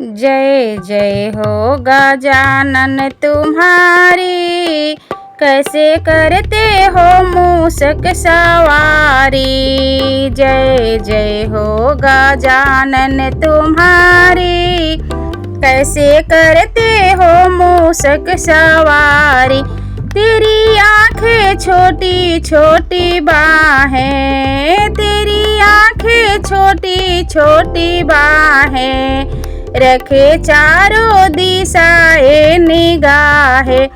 जय जय हो गजानन तुम्हारी, कैसे करते हो मूषक सवारी। जय जय हो गजानन तुम्हारी, कैसे करते हो मूषक सवारी। तेरी आँखें छोटी छोटी बाहें, तेरी आँखें छोटी छोटी बाहें, रखे चारों दिशाएं निगाहें।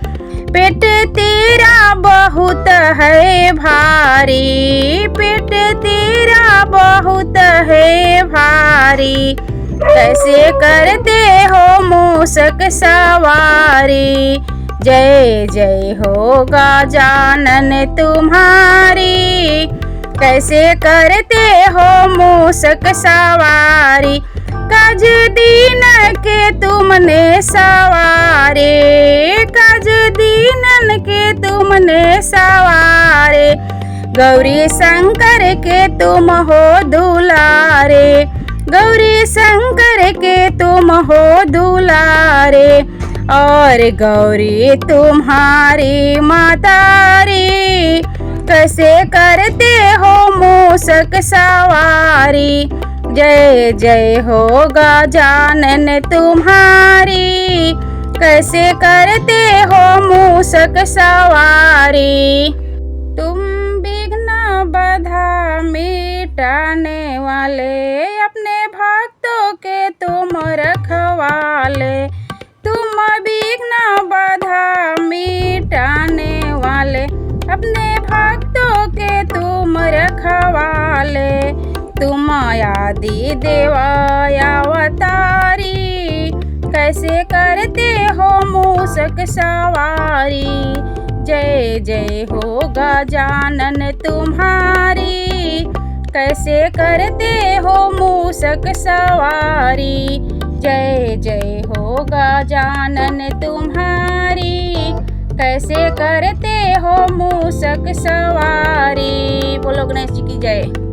पेट तेरा बहुत है भारी, पेट तेरा बहुत है भारी, कैसे करते हो मूषक सवारी। जय जय हो गजानन तुम्हारी, कैसे करते हो मूषक सवारी। कज दीन के तुमने सवारे, कज दीनन के तुमने सवारे, गौरी शंकर के तुम हो दुलारे, गौरी शंकर के तुम हो दुलारे। और गौरी तुम्हारी मातारी, कैसे करते हो मूषक सवारी। जय जय हो गजानन तुम्हारी, कैसे करते हो मूषक सवारी। तुम विघ्न बाधा मिटाने वाले, अपने भक्तों के तुम रखवाले। तुम विघ्न बाधा मिटाने वाले, अपने भक्तों के तुम रखवाले। तुम आदि देव अवतारी, कैसे करते हो मूषक सवारी। जय जय हो गजानन तुम्हारी, कैसे करते हो मूषक सवारी। जय जय हो गजानन तुम्हारी, कैसे करते हो मूषक सवारी। बोलो गणेश जी की जय।